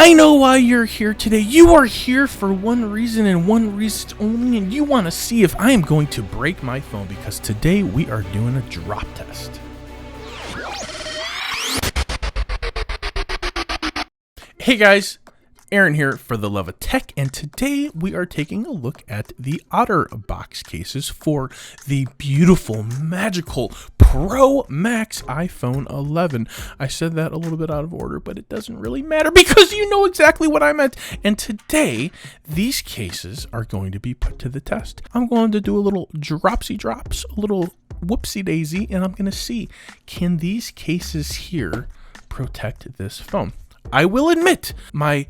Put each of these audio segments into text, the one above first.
I know why you're here today. You are here for one reason and one reason only, and you want to see if I am going to break my phone, because today we are doing a drop test. Hey guys, Aaron here for the love of tech, and today we are taking a look at the Otterbox cases for the beautiful, magical Pro Max iPhone 11. I said that a little bit out of order, but it doesn't really matter because you know exactly what I meant. And today, these cases are going to be put to the test. I'm going to do a little dropsy drops, a little whoopsie daisy, and I'm going to see, can these cases here protect this phone? I will admit, my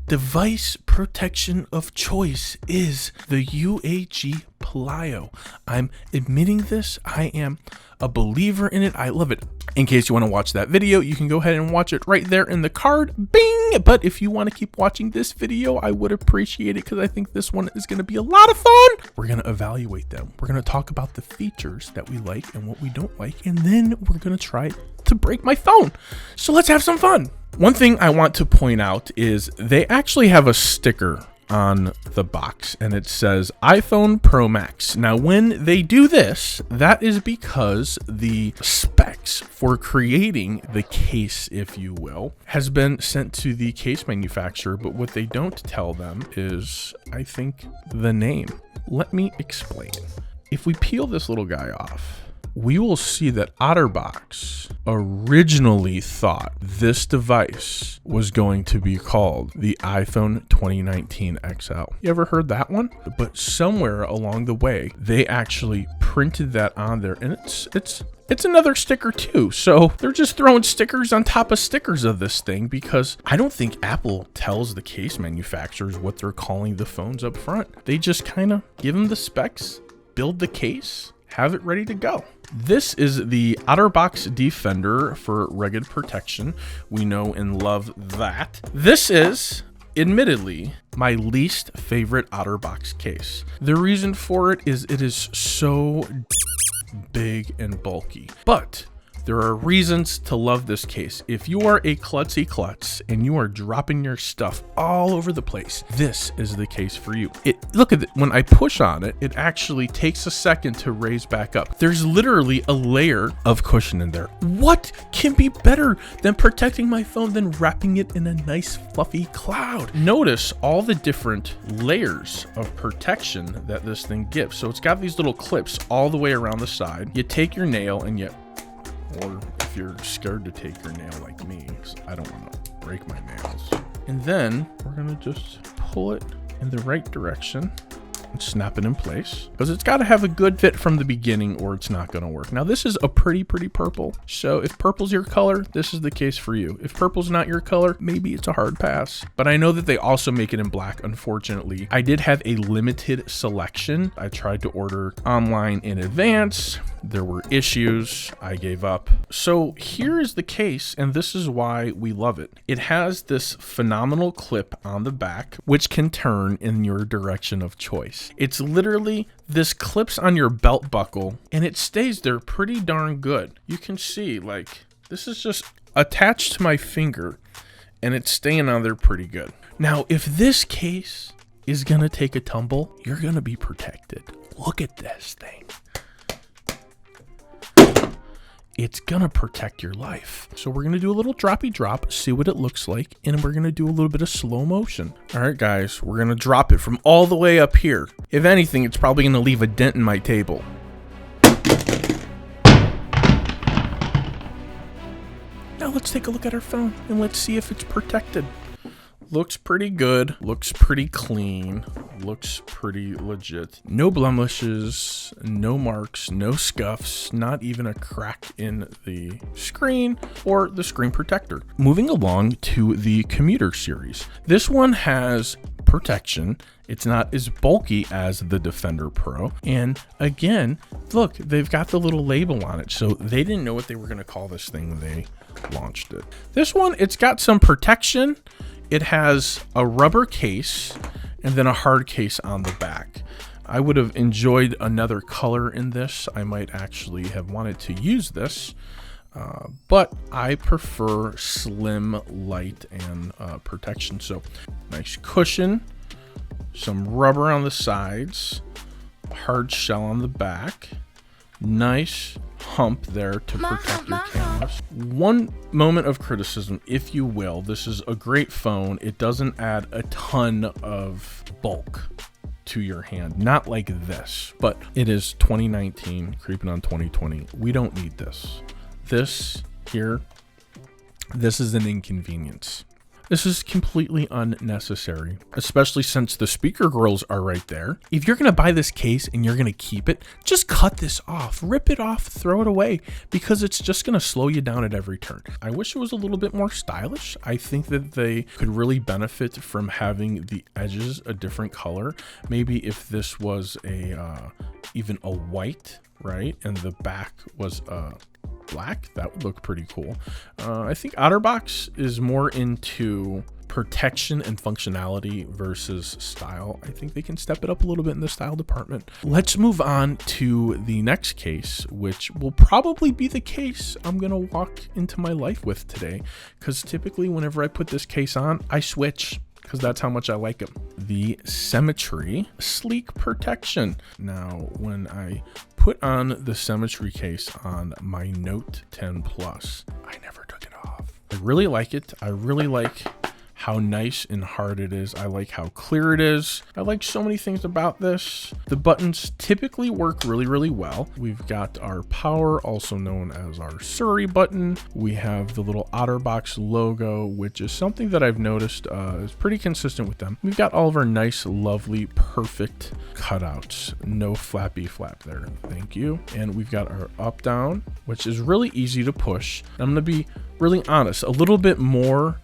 device protection of choice is the UAG Plio. I'm admitting this. I am a believer in it. I love it. In case you want to watch that video, you can go ahead and watch it right there in the card. Bing! But if you want to keep watching this video, I would appreciate it because I think this one is going to be a lot of fun. We're going to evaluate them. We're going to talk about the features that we like and what we don't like, and then we're going to try to break my phone. So let's have some fun. One thing I want to point out is they actually have a sticker on the box and it says iPhone Pro Max. Now, when they do this, that is because the specs for creating the case, if you will, has been sent to the case manufacturer. But what they don't tell them is, I think, the name. Let me explain. If we peel this little guy off, we will see that Outterbox originally thought this device was going to be called the iPhone 2019 XL. You ever heard that one? But somewhere along the way, they actually printed that on there, and it's another sticker too. So they're just throwing stickers on top of stickers of this thing, because I don't think Apple tells the case manufacturers what they're calling the phones up front. They just kind of give them the specs, build the case, have it ready to go. This is the Otterbox Defender for rugged protection. We know and love that. This is, admittedly, my least favorite Otterbox case. The reason for it is so big and bulky, but there are reasons to love this case. If you are a klutzy klutz and you are dropping your stuff all over the place, this is the case for you. Look at it. When I push on it, it actually takes a second to raise back up. There's literally a layer of cushion in there. What can be better than protecting my phone than wrapping it in a nice fluffy cloud? Notice all the different layers of protection that this thing gives. So it's got these little clips all the way around the side. You take your nail and or if you're scared to take your nail like me, because I don't want to break my nails. And then we're going to just pull it in the right direction and snap it in place, because it's got to have a good fit from the beginning or it's not going to work. Now, this is a pretty purple. So if purple's your color, this is the case for you. If purple's not your color, maybe it's a hard pass. But I know that they also make it in black, unfortunately. I did have a limited selection. I tried to order online in advance. There were issues. I gave up. So here is the case, and this is why we love it. It has this phenomenal clip on the back, which can turn in your direction of choice. It's literally, this clips on your belt buckle, and it stays there pretty darn good. You can see, like, this is just attached to my finger, and it's staying on there pretty good. Now, if this case is gonna take a tumble, you're gonna be protected. Look at this thing. It's gonna protect your life. So we're gonna do a little droppy drop, see what it looks like, and we're gonna do a little bit of slow motion. All right, guys, we're gonna drop it from all the way up here. If anything, it's probably gonna leave a dent in my table. Now let's take a look at our phone and let's see if it's protected. Looks pretty good, looks pretty clean, looks pretty legit. No blemishes, no marks, no scuffs, not even a crack in the screen or the screen protector. Moving along to the Commuter series. This one has protection. It's not as bulky as the Defender Pro. And again, look, they've got the little label on it. So they didn't know what they were going to call this thing when they launched it. This one, it's got some protection. It has a rubber case and then a hard case on the back. I would have enjoyed another color in this. I might actually have wanted to use this. but I prefer slim, light, and protection. So nice cushion, some rubber on the sides, hard shell on the back, nice hump there to protect your cameras. One moment of criticism, if you will, this is a great phone. It doesn't add a ton of bulk to your hand, not like this, but it is 2019 creeping on 2020. We don't need this. This here, this is an inconvenience. This is completely unnecessary, especially since the speaker grills are right there. If you're going to buy this case and you're going to keep it, just cut this off, rip it off, throw it away, because it's just going to slow you down at every turn. I wish it was a little bit more stylish. I think that they could really benefit from having the edges a different color. Maybe if this was even a white, right, and the back was black, that would look pretty cool. I think Otterbox is more into protection and functionality versus style. I think they can step it up a little bit in the style department. Let's move on to the next case, which will probably be the case I'm gonna walk into my life with today, because typically whenever I put this case on, I switch, because that's how much I like them. The Cemetry Sleek Protection. Now, when I put on the Cemetry case on my Note 10 Plus, I never took it off. I really like it. I really like how nice and hard it is. I like how clear it is. I like so many things about this. The buttons typically work really, really well. We've got our power, also known as our Surrey button. We have the little Otterbox logo, which is something that I've noticed is pretty consistent with them. We've got all of our nice, lovely, perfect cutouts. No flappy flap there. Thank you. And we've got our up down, which is really easy to push. I'm gonna be really honest, a little bit more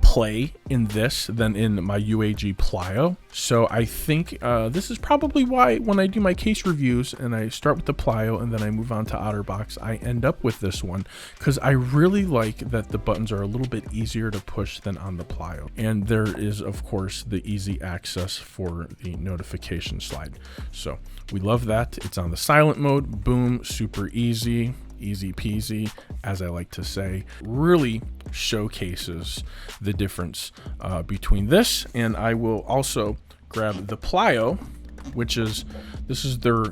play in this than in my UAG Plio. So I think this is probably why when I do my case reviews and I start with the Plio and then I move on to Otterbox, I end up with this one, because I really like that the buttons are a little bit easier to push than on the Plio. And there is, of course, the easy access for the notification slide. So we love that. It's on the silent mode. Boom, super easy. Easy peasy, as I like to say. Really showcases the difference between this, and I will also grab the Plio, which is, this is their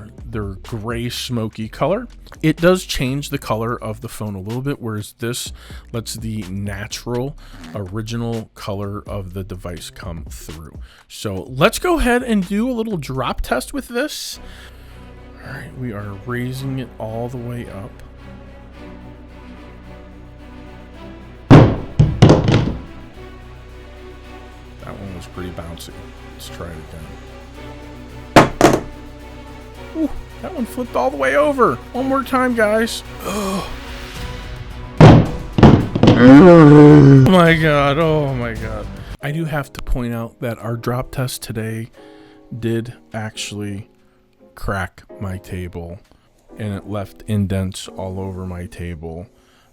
gray smoky color. It does change the color of the phone a little bit, whereas this lets the natural original color of the device come through. So let's go ahead and do a little drop test with this. All right, we are raising it all the way up. That one was pretty bouncy. Let's try it again. Ooh, that one flipped all the way over. One more time, guys. Oh my God. Oh my God. I do have to point out that our drop test today did actually crack my table, and it left indents all over my table.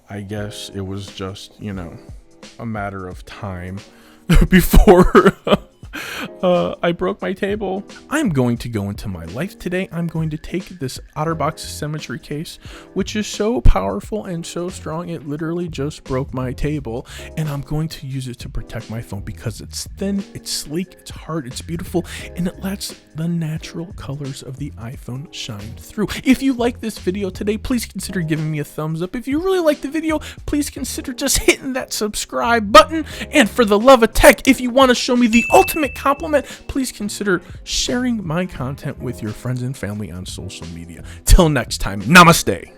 I guess it was just, you know, a matter of time before I broke my table. I'm going to go into my life today. I'm going to take this Otterbox Symmetry case, which is so powerful and so strong, it literally just broke my table, and I'm going to use it to protect my phone because it's thin, it's sleek, it's hard, it's beautiful, and it lets the natural colors of the iPhone shine through. If you like this video today, please consider giving me a thumbs up. If you really like the video, please consider just hitting that subscribe button. And for the love of tech, if you want to show me the ultimate compliment, please consider sharing my content with your friends and family on social media. Till next time, namaste.